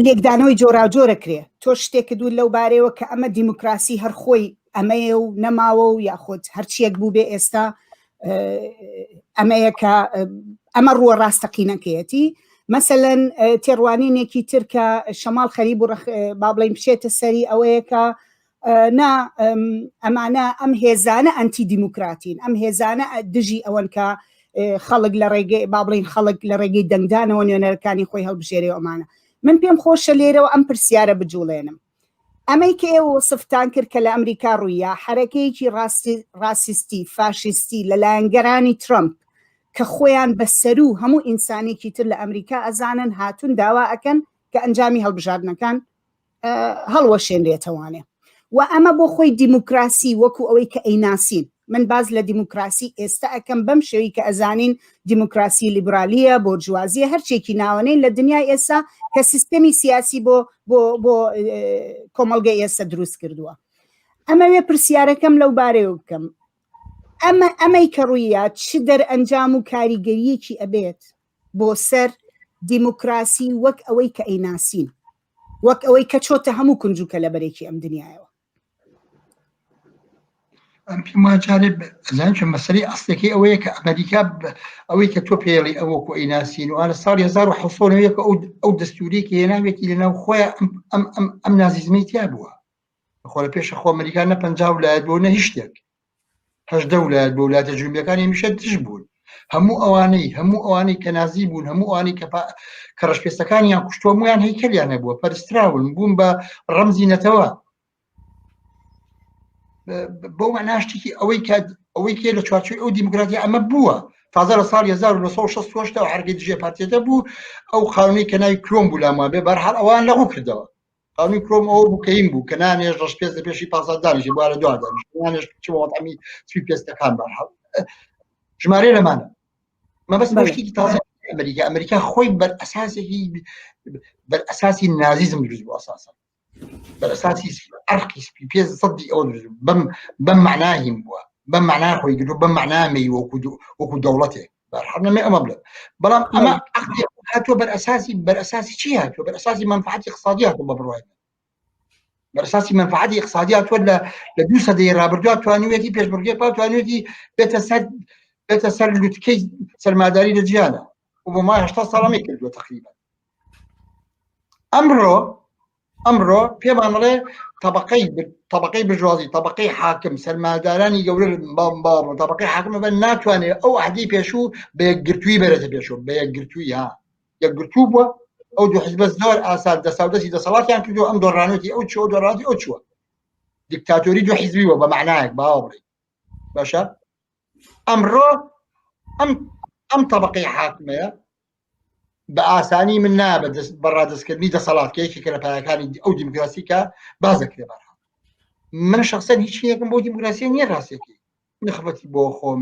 لێکدانەوەی جۆراوجۆرە کرێ تۆ شتێک دوو لەو بارەوە کە ئەمە دیموکراسی هەرخۆی ئەمەیە و نەماوە و یاخود هەرچیەک بوو بێ ئێستا ئەمەیە کە ئەمە ڕووە ڕاستەقینەکەیەتی مەسەلەن تێڕوانینێکی ترکە شەماڵ خەریب و با بڵێم بچێتە سەری ئەوەیە کە نا ئەمانە ئەم هێزانە ئەنتی دیموکراتین ئەم هێزانە دژی ئەوەن کە خەڵک لە ڕێگەی با بڵین خەڵک لە ڕێگەی دەنگدانەوە نوێنەرەکانی خۆی هەڵبژێرێ ئەمانە من پێم خۆشە لێرەوە ئەم پرسیارە بجوڵێنم ئەمەی کە ئێوە وەسفتان کرد کە لە ئەمریکا ڕوویە حرەکەیەکی ڕاسیستی فاشیستی لەلایەنگەرانی ترامپ کە خۆیان بەسەر و هەموو ئینسانێکی تر لە ئەمریکا ئەزانن هاتوون داوا ئەکەن کە ئەنجامی هەڵبژاردنەکان هەڵوەشێنرێتەوانێ و ئەمە بۆ خۆی دیموکراسی وەکو ئەوەی کە ئەیناسین من باز لە دیموکراسی ئێستا ئەەکەم بەم شێوەی کە ئەزانین دیموکراسی لیبرالیە بۆ جوازیە هەرچێکی ناوەنەی لە دنیای ئێستا کە سیستەمی سیاسی بۆ کۆمەڵگەی ئێستا دروست کردووە ئەمەوێ پرسیارەکەم لەو بارەیە بکەم ئەمەی کە ڕوویە چ دەرئەنجام و کاریگەریەکی ئەبێت بۆ سەر دیموکراسی وەک ئەوەی کە ئەیناسین وەک ئەوەی کە چۆتە هەموو کونجوکە لە بەرێکی ئەم دنیایەوە ئەم پێما جارێ زانچە مەسەلەی ئەسڵەکەی ئەوەیە کە ئەمریکا ئەوەی کە تۆ پێڵی ئەوەکو ئەیناسین و ئالە ساڵی 1970 کە ئەو دەستوریەکی هێناوێتی لەناو خۆیان ئەم نازیزمی تیا بووە خۆ لە پێشە خۆ ئەمریکا نە 50 ویلایەت بۆ نە هیچ شتێک 18 ویلایەت بۆ ویلایەتە جنوبیەکانی هەمیشە دژ بوون هەموو ئەوانەی کە نازی بوون هەموو ئەوانەی کە ڕەشپێستەکانیان کوشتووە هەموویان هەیکەلیان هەبووە پەرستراون بوون بە ڕەمزی نەتەوە بۆ معناشتێکی ئەوەی کێ لە چوارچووی ئەو دیموکراتی ئەمە بووە تازە لە ساڵی 1960 هەرگەی دژێ پارتێتە بوو ئەو قانونی کە ناوی کرۆم بوو لامە بێ بەرحاڵ ئەوان لەغوو کردەوە قانونی کرۆم ئەوە بوو کەیم بوو کە نانێژ ڕەشپێست لە پێشی پاسەدانیشی بووە لە دوادانیش نانێژ وەڵامی سوی پێستەکان بەرحاڵ ژمارە لەمانە مەبەست بەشتێکی تازە ئەمریکا خۆی بەر ئەساسی نازیزم دروست بوو ئەساسا بەر ئەساسی ئەرقی سپی پێ سەدی ئەوە دروست بەم معناهیم بووە بەم معنا خۆی گرتو بەم معنامەی وەکو دەوڵەتێک بەرحاڵ نەمێ ئەمە بڵێ بەڵام ئەمە عەقدی هاتووە بەر ئەساسی چی هاتووە بەر ئەساسی منفعەتی اقتصادی هاتووە بەبڕوای بەر ئەساسی منفعەتی اقتصادی هاتووە لە 2 سەدەی ڕابردووە توانیوێتی پێشبڕکێ توانیوێتی بێتە سەر لوتکەی سەرماداری لە جیانە و بۆ مای 80 ساڵەمەی کردووە تقریبا ئەمڕۆ پێمان بڵێ طبقەی برژوازی طبقەی حاکم سەرمادارانی گەورە طبقەی حاکم بە ناتوانێت ئەو عهدی پێشوو بە یەکگرتووی بێرێتە پێشوو بە یەکگرتووی یەکگرتوو بووە ئەو دوو حیزب زۆر ئاسان دەسەڵاتی دەسەڵاتیان کردو ئەم دۆڕانەتی ئەو چوە دۆڕانەتی ئەو چووە دیکتاتۆری دوو حیزبی بووە بە معنایەک باوە بڵێ باشە ئەمڕۆ ئەم طبقەی حاکمەیە بە ئاسانی من نابە بەڕادستکردنی دەسەڵاتکەیەکی کە لە پایەکانی ئەو دیموکراسیکە بازەکرێ بەرها من شخصەن هیچ شتێکم بۆ دیموکراسی نییە ڕاستێکی نەخەفەتی بۆ خۆم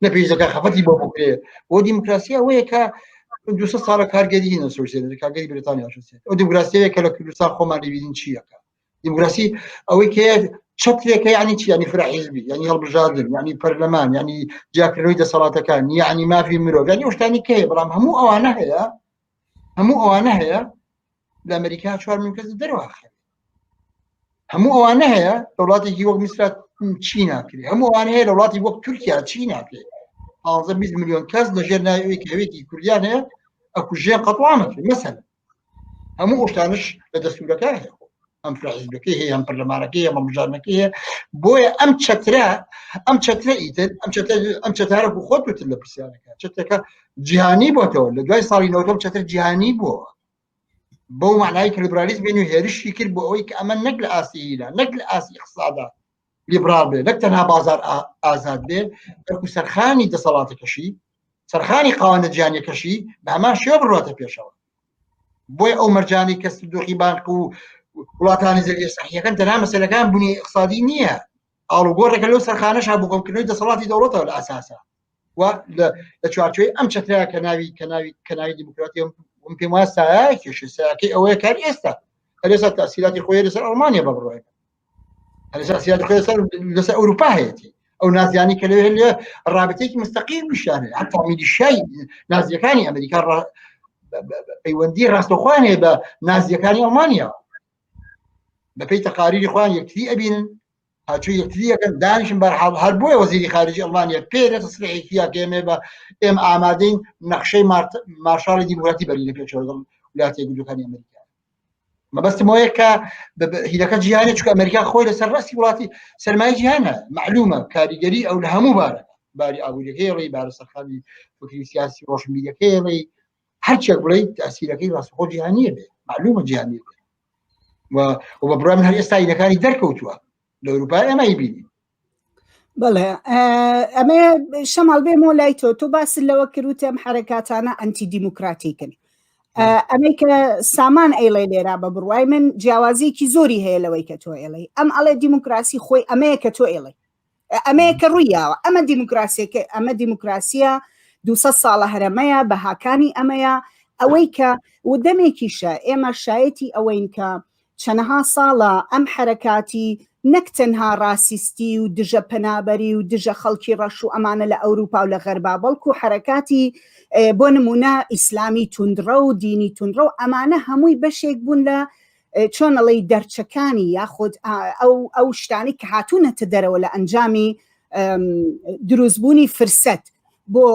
نەپێویستەکە خەفەتی بۆ بکرێ بۆ دیموکراسی ئەوەیە کە 200 ساڵە کارگەری نەسۆسیێت کارگەری بریتانیا شوسێت ئەو دیموکراسیەیە کە لە کوردستان خۆمان لێبینین چیەکە دیموکراسی ئەوەی کە چەترێکە یعنی چی یعنی فرع حیزبی یعنی هەڵبژاردن یعنی پەرلەمان یعنی جیاکردنەوەی دەسەڵاتەکان یعنی مافی مرۆڤ یعنی ئەو شتانی کەیە بەڵام هەموو ئەوانە هەیە لە ئەمریکا 4 ملیۆن کەس دەرەوەخێ هەموو ئەوانە هەیە لە وڵاتێکی وەک میسر چی ناکرێ هەموو ئەوانە هەیە لە وڵاتی وەک تورکیا چی ناکرێ 15-20 ملیۆن کەس لەژێر ناوی هەوێتی کوردیان هەیە ئەکوژێن قەتوانەکرێ مەسەلەن هەموو ئەو شتانش لە دەستورەکە هەیە ئەم حیزبەکەی هەیە ئەم پەرلەمانەکەی ئەمە بژارنەکەی هەیە بۆیە ئەم چەترە بۆ خۆت وتر لە پرسیارەکە چەترەکە جیهانی بۆتەوە لە دوای ساڵی 90 چەتر جیهانی بووە بۆ معنای کە لیبرالیزم بێن و هێرشی کرد بۆ ئەوەی کە ئەمە نەک لە ئاسییدا نەک لە ئاسی اقتصادا لیبرال بێ نەک تەنها بازار ئازاد بێ بەڵکو سەرخانی دەسەڵاتەکەشی سەرخانی قاوانە جیهانیەکەشی بە هەمان شێوە بڕواتە پێشەوە بۆیە ئەو مەرجانی کە سندوقی بانک و وڵاتانی زەریە سەحیەکان تەنها مەسەلەکان بوونی اقتصادی نییە ئاڵوگۆڕێکە لەو سەرخانەشا بۆ کۆمکردنەوەی دەسەڵاتی دەوڵەتەوە لە ئاساسا و لە چوارچوەی ئەم چەترەیە کە ناوی دیموکراتی پێم وایە سایەکێشی سایەکەی ئەوەیە کار ئێستا هەرێستا تاسیلاتی خۆی لەسەر ئەڵمانیا بەبڕۆیەکە هەرێستا تاسیلاتی خۆی لەسەر ئەوروپا هەیەتی ئەو نازیانی کە لێ ڕابطەیەکی مستەقیم نیشانێ حتا میلیشیای نازیەکانی ئەمریکا پەیوەندی ڕاستەخوانێ بە نازیەکانی ئەڵمانیا بەپێی تەقاریری خوان یەکتری ئەبینن هاچوو یەکتریەکەن دانیشن بەرحاڵ هەر بۆیە وەزیری خارجی ئەڵمانیا پێرە تەسریحێکیا کێمێ بە ئێمە ئامادەین نەخشەی مارشاڵی دیموکراتی بەرین لە پێشەوە لەگەڵ وڵاتە یەکگرتووەکانی ئەمریکا مەبەستمەوەیە کە هیلەکە جیهانێ چونکە ئەمریکا خۆی لەسەر ڕاستی وڵاتی سەرمایە جیهانە معلومە کاریگەری ئەو لە هەموو باری ئابوووریەکەی بارە سەرخانی فکری سیاسی ڕۆشنبیریەکەی هەرچێک بڵێیت تەسیرەکەی ڕاستەخۆ جیهانیە بێ معلومە جیهانیە بێ و بە بڕای من هەر ئێستا هیلەکانی دەرکەوتووە لە ئەوروپا ئەمەی بینی بەڵێ ئەمە شەماڵ بێمەوە لای تۆ باس لەوە کردوتە ئەم حرەکاتانە ئەنتی دیموکراتیکن ئەمەی کە سامان ئەیڵێ لێرا بە بڕوای من جیاوازیەکی زۆری هەیە لەوەی کە تۆ ئێڵێ ئەم ئەڵێ دیموکراسی خۆی ئەمەیە کە تۆ ئێڵێ ئەمەیە کە ڕوویاوە ئەمە دیموکراسیە 200 ساڵە هەرەمەیە بەهاکانی ئەمەیە ئەوەی کە و دەمێکیشە ئێمە شایەتی ئەوەین کە چەندەها ساڵە ئەم حرەکاتی نەک تەنها ڕاسیستی و دژە پەنابەری و دژە خەڵکی ڕەش و ئەمانە لە ئەوروپا و لە غەربا بەڵکو حرەکاتی بۆ نمونە ئیسلامی توندڕە و دینی توندڕە و ئەمانە هەمووی بەشێک بوون لە چۆنەڵی دەرچەکانی یاخود ئەو شتانی کە هاتوونەتە دەرەوە لە ئەنجامی دروستبوونی فرسەت بۆ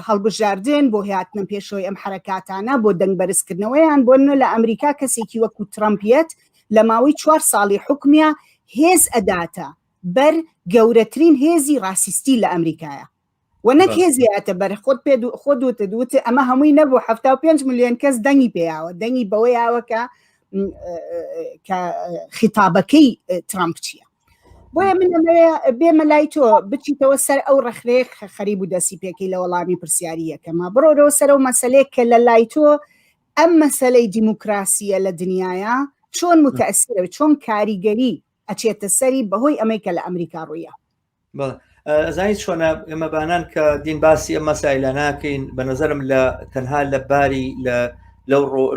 هەڵبژاردن بۆ هاتنە پێشەوەی ئەم حرەکاتانە بۆ دەنگ بەرزکردنەوەیان بۆ لە ئەمریکا کەسێکی وەکو ترامپێت لە ماوەی 4 ساڵی حکومیە هێز ئەداتە بەر گەورەترین هێزی ڕاسیستی لە ئەمریکایە و نەک هێزیاتە بەر خۆ دوتە ئەمە هەمووی نەبوو 75 ملیۆن کەس دەنگی پێیاوە دەنگی بەوەیاوە کە خیتابەکەی ترامپ چییە بۆیە من بێمە لای تۆ بچیتەوە سەر ئەو ڕەخرێک خەریب و دەسی پێکەی لە وەڵامی پرسیاریەکەمە بڕۆرەوە سەر و مەسەلەیە کە لە لای تۆ ئەم مەسەلەی دیموکراسیە لە دنیاە چۆن متەئەسیرە چۆن کاریگەری ئەچێتە سەری بەهۆی ئەمریکا لە ئەمریکا ڕوویە زانیت چۆنە ئێمە بانان کە دین باسی ئەم مەسایلە ناکەین بە نظرم لە تەنها لە باری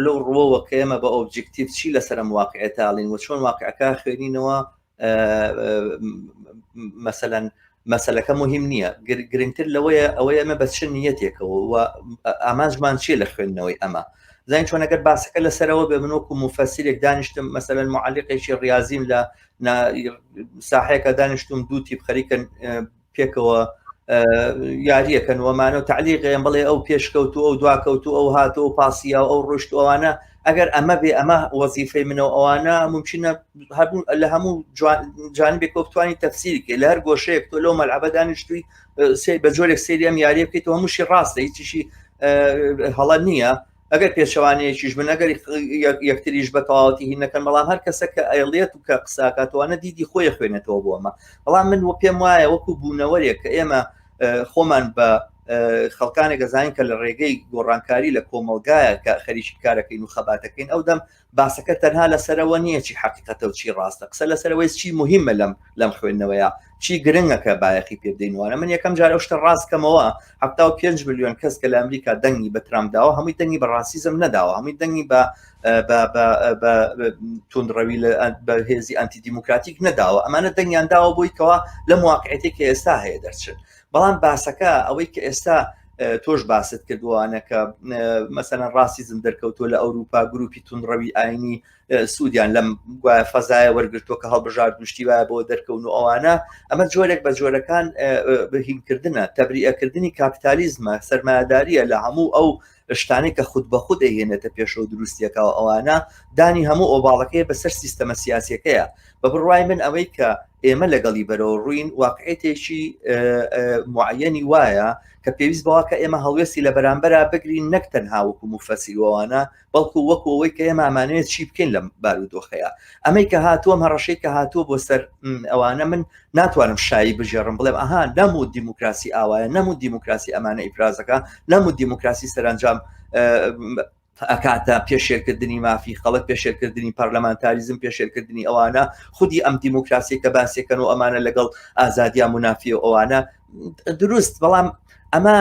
لەو ڕوەوە کە ئێمە بە ئۆبجکتیڤ چی لەسەر ئەم واقعەتاڵین و چۆن واقعەکە خوێنینەوە مەسەلەن مەسەلەکە مهم نییە گرنگتر لەوەیە ئەوەی ئەمە بە چ نیەتێکەوە و ئامانجمان چیە لە خوێندنەوەی ئەمە زین چۆن ئەگەر باسەکە لەسەرەوە بێ منۆک و مفەسیرێک دانیشتم مەسەلەن معلقێکی ڕاضیم لە ساحەیەکە دانیشتم دوو تیپ خەریکن پێکەوە یاریەکەن وەمانە و تعلیقیان بڵێ ئەو پێشکەوت و ئەو دواکەوت و ئەو هاتە و پاسیا و ئەو ڕۆشت ئەوانە ئەگەر ئەمە بێ ئەمە وەزیفەی منەوە ئەوانە ممکنە هەبوو لە هەموو جانبێکەوە بتوانانی تەفسیرکە لە هەر گۆشەیەک تۆ لەو مەلعەبە دانیشتووی بە جۆرێک سێری ئەم یاریە بکەیتەوە هەمووشی ڕاستە هیچیشی هەڵە نییە ئەگەر پێچەوانەیەکیش بن ئەگەر یەکتریش بە تەواوەتی هینەکەن بەڵام هەر کەسە کە ئەیڵێت و کە قساکاتوانە دیدی خۆی خوێنێتەوە بۆ ئەمە بەڵام من وە پێم وایە وەکو بوونەوەرێک کە ئێمە خۆمان بە خەڵکانێک گەزانین کە لە ڕێگەی گۆڕانکاری لە کۆمەلگایە کە خەریکی کارەکەین و خەباتەکەین ئەو دەم باسەکە تەنها لەسەرەوە نییە چی حەقیقەتە و چی ڕاستە قسە لەسەرەوەی چی مهمە لەم خوێندنەوەیە چی گرنگەکە بایەخی پێ بدەینوانە من یەکەم جار ئەو شتە ڕاستکەمەوە 75 ملیۆن کەس کە لە ئەمریکا دەنگی بە ترامپ داوە هەمووی دەنگی بە ڕاسیزم نەداوە هەمووی دەنگی بە توندڕەوی بە هێزی ئەنتی دیموکراتیک نەداوە ئەمانە دەنگیان داوە بۆی کەوا لە مواقعەتێک کە ئێستا هەیە دەرچن بەڵام باسەکە ئەوەی کە ئێستا تۆش باست کردوانە کە مەسەلەن ڕاستیزم دەرکەوتۆ لە ئەوروپا گروپی توندڕەوی ئاینی سوودیان لەم گوایە فەزایە وەرگرتووە کە هەڵبژارد دوشتی وایە بۆ دەرکەون و ئەوانە ئەمە جۆرێک بە جۆرەکان بەهینکردنە تەبریئەکردنی کاپیتالیزمە سەرمایه‌داریە لە هەموو ئەو شتانی کە خود بە خود دەهێنێتە پێشەوە دروستیەکەەوە ئەوانە دانی هەموو ئۆباڵەکەی بەسەر سیستەمە سیاسیەکەیە بە بڕوای من ئەوەی کە ئێمە لەگەڵی بەرەوە ڕووین واقعێتێکی معەنی وایە کە پێویست بەوە کە ئێمە هەڵوێستی لە بەرامبەرە بگرین نەک تەنها وەکو مفەسیرەوەوانە بەڵکو وەکو ئەوەی کە ئێمە ئەمانەیە چی بکەین لە بارودۆخەیە ئەمەی کە هاتووە هەڕەشەی کە هاتووە بۆ سەر ئەوانە من ناتوانم شایی بژێڕم بڵێم ئەها نەموو دیموکراسی ئاوایە نەموو دیموکراسی ئەمانە ئیفرازەکە نەموو دیموکراسی سەرنجام ئەکاتە پێشێرکردنی مافی خەڵک پێشێرکردنی پارلەمانتاریزم پێشێرکردنی ئەوانە خودی ئەم دیموکراسی کە باسیەکەن و ئەمانە لەگەڵ ئازادیان منافی و ئەوانە دروست بەڵام ئەمە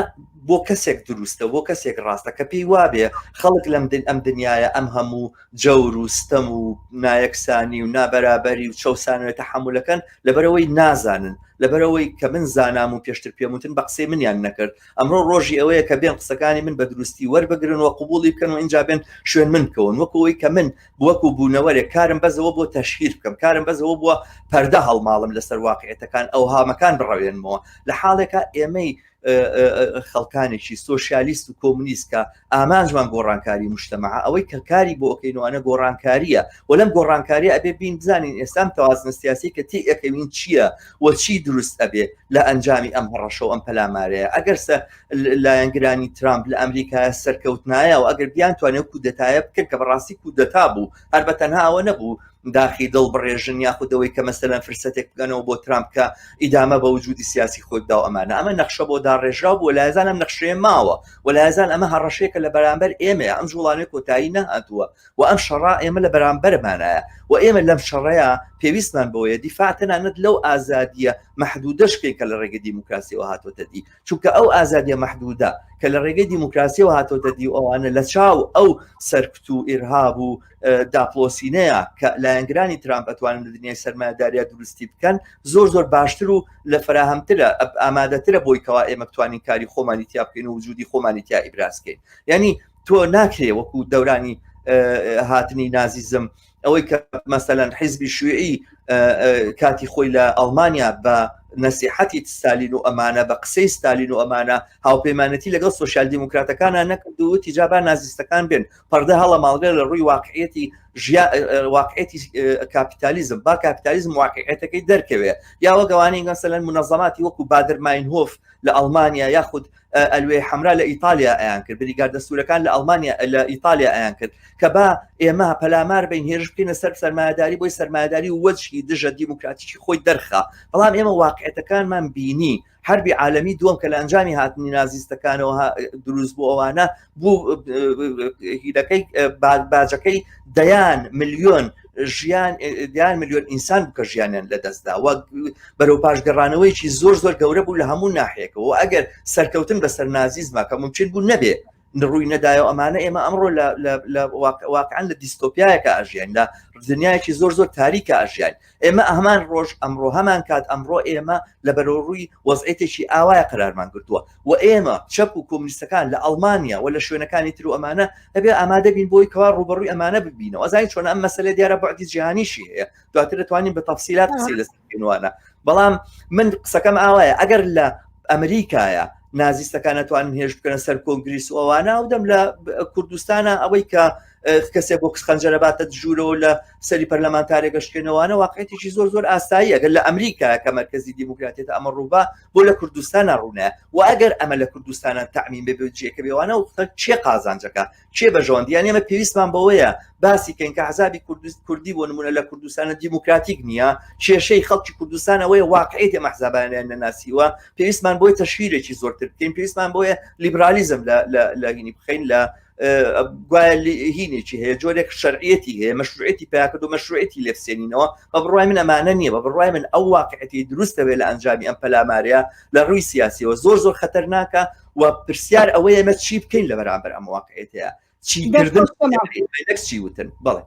بۆ کەسێک دروستە بۆ کەسێک ڕاستە کە پێی وابێ خەڵک ئەم دنیاە ئەم هەموو جەور و ستەم و نایەکسانی و نابەرابەری و چەسانوێت تەحملەکەن لەبەرەوەی نازانن لەبەرەوەی کە من زانام و پێشتر پێموتن بە قسەی منیان نەکرد ئەمڕۆ ڕۆژی ئەوەیە کە بێن قسەکانی من بە دروستی وەربگرن و قبوڵی بکەن و اینجا بێن شوێن من کەون وەکەوەی کە من وەکو بوونەوەرێک کارم بەزەوە بۆ تەشهیر بکەم کارم بەزەوە بووە پەردە هەڵماڵم لەسەر واقعیەتەکان ئەو هامەکان بڕەوێنمەوە لە حاڵێکە ئێمەی خەڵکانێکی سۆشیالیست و کۆمونیست کە ئامانجمان گۆڕانکاری مجتەمەع ئەوەی کە کاری بۆ ئۆکەینەوەانە گۆڕانکاریە و لەم گۆڕانکاریە ئەبێ بین بزانین ئێستام تەوازنە سیاسی کە تی ئەەکەوین چییە و چی دروست ئەبێ لە ئەنجامی ئەم هەڕەشەوە ئەم پەلامارەیە ئەگەر لایەنگرانی ترامپ لە ئەمریکا سەرکەوتنایە و ئەگەر بیان توانێت کودەتایە بکەن کە بەڕاستی کودەتا بوو هەر بە تەنها ئەوە نەبوو داخی دڵ بڕێژن یاخودەوەی کە مەسەلەن فرسەتێک بگەنەوە بۆ ترامپ کە ئیدامە بە وجودی سیاسی خۆیدا و ئەمانە ئەمە نەخشە بۆ داڕێژرا بوو لایزان ئەم نەخشەیە ماوە و لایزان ئەمە هەڕەشەیەکە لە بەرامبەر ئێمەیە ئەم جوڵانەی کۆتایی نەهاتووە و ئەم شەڕا ئێمە لە بەرامبەرمانایە و ئێمە لەم شەڕەیە پێویستمان بەوەیە دیفاعتەنانەت لەو ئازادیە مەحدودەشکەی کە لە ڕێگەی دیموکراسیەوە هاتوۆتە دی چونکە ئەو ئازادیە مەحدودە کە لە ڕێگەی دیموکراسیەوە هاتوۆتە دی و ئەوانە لە چاو ئەو سەرکت و ئیرهاب و داپلۆسینەیە کە لایەنگرانی ترامپ ئەتوانن لە دنیای سەرمایەداریە دروستی بکەن زۆر باشتر و لە فراهەمترە ئامادەترە بۆی کەوا ئێمە بتوانین کاری خۆمانی تیا بکەین و وجودی خۆمانی تیا ئیبرازکەین یعنی تۆ ناکرێ وەکو دەورانی هاتنی نازیزم ئەوەی کە مەسەلەن حیزبی شوێعی کاتی خۆی لە ئەڵمانیا بە نەسیحەتی ستالین و ئەمانە بە قسەی ستالین و ئەمانە هاوپەیمانەتی لەگەڵ سۆشیال دیموکراتەکانە نەکرد و تیجابا نازیستەکان بێن پەردە هەڵە ماڵگە لە ڕووی واقعیەتی کاپیتالیزم با کاپیتالیزم واقعیەتەکەی دەرکەوێ یاوە گەوانەی مەسەلەن منەظەماتی وەکو بادر ماینهۆف لە ئەڵمانیا یاخود ئەلوێ حەمرا لە ئیتالیا ئەیان کرد بریگاردە سوورەکان لە ئەڵمانیا لە ئیتالیا ئەیان کرد کە با ئێمە پەلامار بین هێرش بکەینە سەر سەرمایه‌داری بۆی سەرمایه‌داری و وەجهی دژە دیموکراتیکی خۆی دەرخا بەڵام ئێمە واقعیەتەکانمان بینی حربی عالەمی دووەم کە لە ئەنجامی هاتنی نازیستەکانەوە دروست بوو ئەوانە بوو هیلەکەی باجەکەی دەیان ملیۆن ملیۆن ئینسان بکە ژیانیان لەدەستدا وە بەرەو پاشگەڕانەوەیکی زۆر گەورە بوو لە هەموو ناحیەکەوە و ئەگەر سەرکەوتن بەسەر نازیزمە کە ممکن بوو نەبێ ڕووی نەدایە ئەمانە ئێمە ئەمڕۆ لە واقعان لە دیستۆپیایەکە ئاژیان لە دنیایەکی زۆر تاریکە ئاژیان ئێمە هەمان ڕۆژ ئەمڕۆ هەمان کات ئەمڕۆ ئێمە لە بەرەوڕووی وەزعێتێکی ئاوایە قەرارمان گرتووە و ئێمە چەپ و کۆمونیستەکان لە ئەڵمانیا و لە شوێنەکانی تر و ئەمانە هەبێ ئامادە بین بۆی کەوا ڕوبەڕووی ئەمانە ببینەوە ئەزانین چۆن ئەم مەسەلە دیارە بەعدی جیهانیشی هەیە دواتر دەتوانین بە تەفسیلات قسەی لەسەر بکەینەوە بەڵام من قسەکەم ئاوایە ئەگەر لە ئەمریکایە نازیستەکان ناتوانن هێرش بکەنە سەر کۆنگریس و ئەوانە و دەم لە کوردستانە ئەوەی کە کەسێک بۆ خەنجەرە باتە ژوورەوە لە سەری پەرلەمانتارێک گەشتکردنەوەوانە واقعیەتێکی زۆر ئاسایی ئەگەر لە ئەمریکا کە مەرکەزی دیموکراتیەت ئەمە ڕووبا بۆ لە کوردستانە ڕوونە و ئەگەر ئەمە لە کوردستانە تەعمیم بێ جێکە بێوانە و چێ قازانجەکە چێ بەژۆندیان ئێمە پێویستمان بەوەیە باسی کەین کە حزابی کوردی بۆ نمونە لە کوردستانە دیموکراتیک نییە کێشەی خەڵکی کوردستانەوەی واقعیت مەحزابانیان نەناسیوە پێویستمان بۆی تەشویرێکی زۆرتر بکەین پێویستمان بۆیە لیبرالیزم لە هینی بخەین لە گوایە هینێکی هەیە جۆرێک شەرعیەتی هەیە مەشروعەتی پیاکرد و مەشروعەتی لێفسێنینەوە بە بڕوای من ئەمانە نییە بە بڕوای من ئەو واقعەتی دروستەوێت لە ئەنجامی ئەم پەلامارەیە لە ڕووی سیاسیەوە زۆر خەتەرناکە و پرسیار ئەوەیە ئێمە چی بکەین لە بەرامبەر ئەم واقعەتەیە چی کردن چی وتن بەڵێ